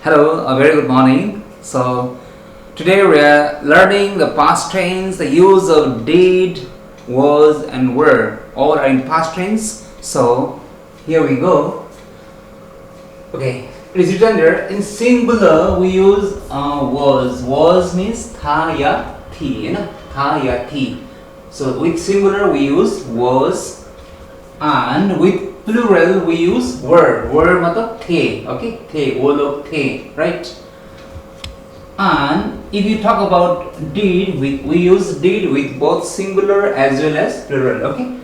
Hello, a very good morning. So, today we are learning the past tense, the use of did, was, and were. All are in past tense. So, here we go. Okay, it is written there in singular. We use was. Was means tha ya thi, tha ya thi. So, with singular we use was, and with plural we use were. Were matlab the, okay? The, wo log the, right? And if you talk about did, we use did with both singular as well as plural, okay?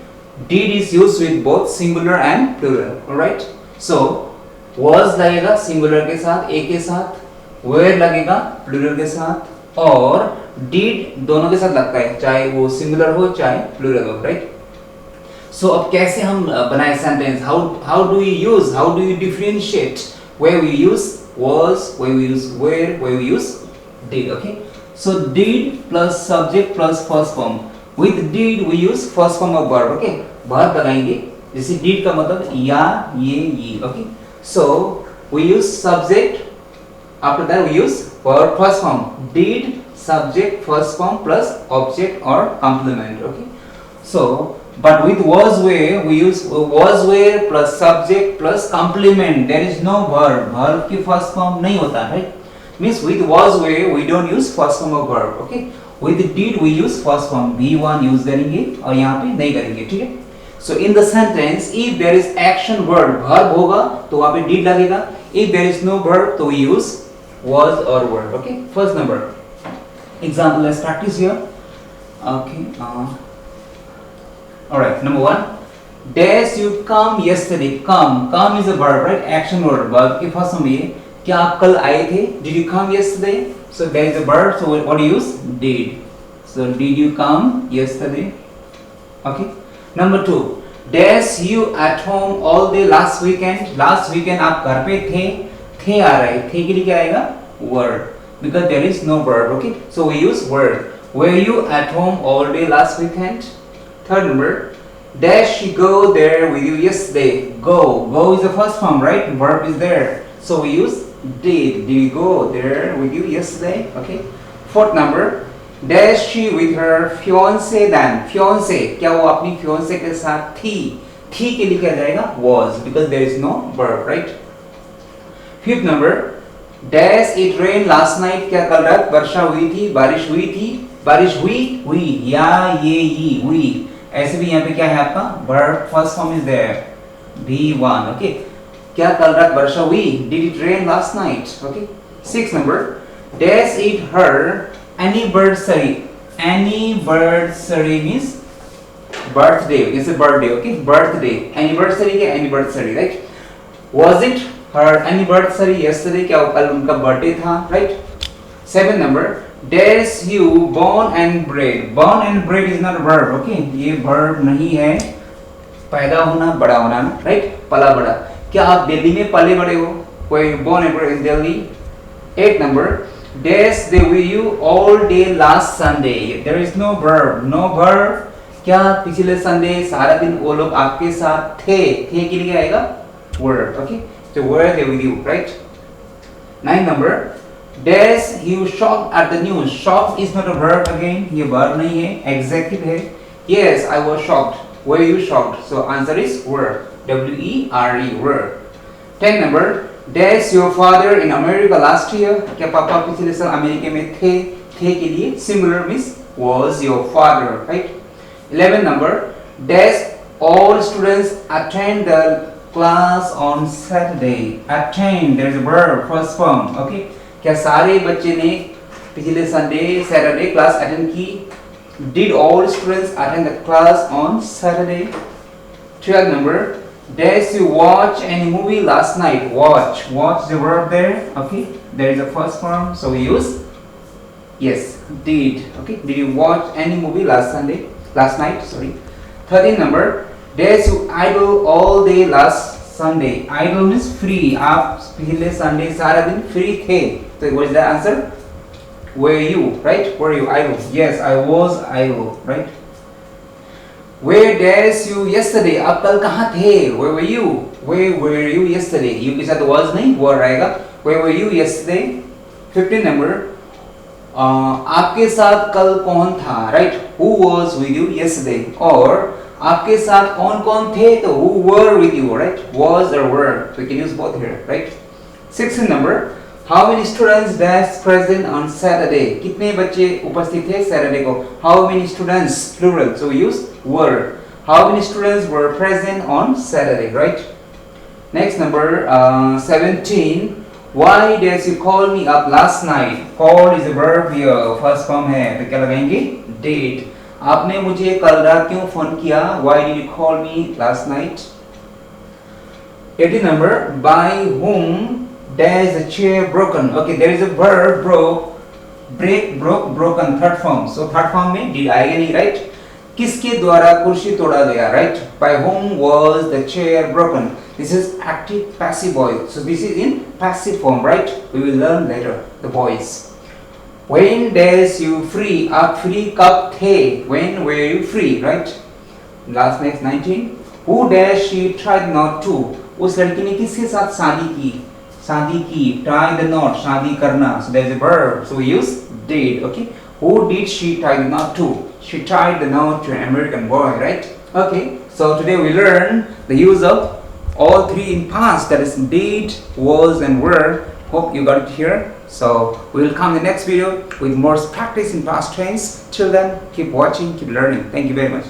Did is used with both singular and plural, alright? So, was लगेगा singular के साथ, a के साथ, were लगेगा plural के साथ, और did दोनों के साथ लगता है, चाहे वो singular हो, चाहे plural हो, right? So अब कैसे हम बनाए sentence? How do we use? How do you differentiate? Where we use was, where we use were, where we use did. Okay. So did plus subject plus first form. With did we use first form of verb. Okay. Verb लगाएंगे. जैसे did का मतलब या, ये, ये. Okay. So we use subject. After that we use verb first form. Did subject first form plus object or complement. Okay. So but with was where we use was where plus subject plus complement. There is no verb. Verb की first form नहीं होता, right? Means with was where we don't use first form of verb. Okay? With did we use first form. B1 use करेंगे और यहाँ पे नहीं करेंगे, ठीक है? So in the sentence, if there is action word, verb होगा तो वहाँ पे did लगेगा. If there is no verb, तो we use was or were. Okay? First number. Example, let's practice here. Okay. Alright, number one. Dash you come yesterday. Come is a verb, right? Action word. Verb के first form ये. क्या आप कल आए थे? Did you come yesterday? So there is a verb. So what do you use? Did. So did you come yesterday? Okay. Number two. Dash you at home all day last weekend. Last weekend आप घर पे थे. थे आ रहा है. थे के लिए क्या आएगा? Were. Because there is no verb. Okay. So we use were. Were you at home all day last weekend? Third number, dash she go there with you yesterday. Go is the first form, right? Verb is there. So we use did. Did you go there with you yesterday? Okay. Fourth number, dash she with her fiance then. Fiance, क्या वो अपनी fiance के साथ थी? थी के लिए क्या जाएगा? Was, because there is no verb, right? Fifth number, dash it rained last night. क्या कल रात वर्षा हुई थी? बारिश हुई थी? बारिश हुई? या ये ही हुई. ऐसे भी यहाँ पे क्या है आपका verb first form is there. B1. Okay. क्या कल रात वर्षा हुई? Did it rain last night? Okay. Sixth number. Dash it her anniversary. Anniversary means birthday. It's a birthday. Okay. Birthday. Anniversary क्या anniversary, right? Was it her anniversary yesterday? क्या कल उनका birthday था, right? Seventh number. Dash you born and bred. Born and bred is not a verb. Okay, ये verb नहीं है. पैदा होना, बड़ा होना, right? पला बड़ा. क्या आप दिल्ली में पले बड़े हो? कोई born and bred in Delhi? Eighth number. Dash they with you all day last Sunday. There is no verb. No verb. क्या पिछले Sunday सारा दिन वो लोग आपके साथ थे? थे के लिए आएगा were. Okay, so were they with you, right? Ninth number. Dash you shocked at the news. Shocked is not a verb again. ये verb नहीं है, adjective है. Yes, I was shocked. Were you shocked? So answer is were. W-E-R-E, were. 10 number. Dash your father in America last year. क्या पापा पिछले साल America में थे? थे के लिए singular means was your father, right? 11 number. Dash all students attend the class on Saturday. Attend, there is a verb, first form, okay? क्या सारे बच्चे ने पिछले संडे सैटरडे क्लास अटेंड की? Did all students attend the class on Saturday? 12 number. Dash you watch any movie last night? Watch the verb there. Okay, there is a first form, so we use yes did. Okay, did you watch any movie last night? Sorry. 13 number. Dash you idle all day last Sunday. Idle means free. आप पिछले Sunday सारा दिन free थे. So what is the answer? Were you, right? Were you idle? Yes, I was idle, right? Where dash you yesterday? आप कल कहाँ थे? Where were you? Where were you yesterday? You के साथ was नहीं, were आएगा. Where were you yesterday? 15 number. आपके साथ कल कौन था? Right? Who was with you yesterday? Or आपके साथ कौन कौन थे? तो who were with you? Right? Was or were? So we can use both here. Right? 16 number. How many students dash present on Saturday? कितने बच्चे उपस्थित थे Saturday को? How many students? Plural. So we use were. How many students were present on Saturday? Right? Next number 17. Why did you call me up last night? Call is a verb here. First form है तो क्या लगाएंगे? Did. आपने मुझे कल रात क्यों phone किया? Why did you call me last night? 18 number. By whom dash the chair broken? Okay, there is a verb broke, break, broke, broken. Third form. So third form में did आएगा नहीं, right? किसके द्वारा कुर्सी तोड़ा गया? Right? By whom was the chair broken? This is active passive voice. So this is in passive form, right? We will learn later the voice. When dash you free? आप free कब थे? When were you free? Right? Last next 19. Who dash she tried not to? उस लड़की ने किसके साथ शादी की? शादी की. Tie the knot. शादी करना. So there is a verb. So we use did. Okay. Who did she tie the knot to? She tied the knot to an American boy, right? Okay. So today we learn the use of all three in past. That is did, was, and were. Hope you got it here. So we will come in the next video with more practice in past tense. Till then, keep watching, keep learning. Thank you very much.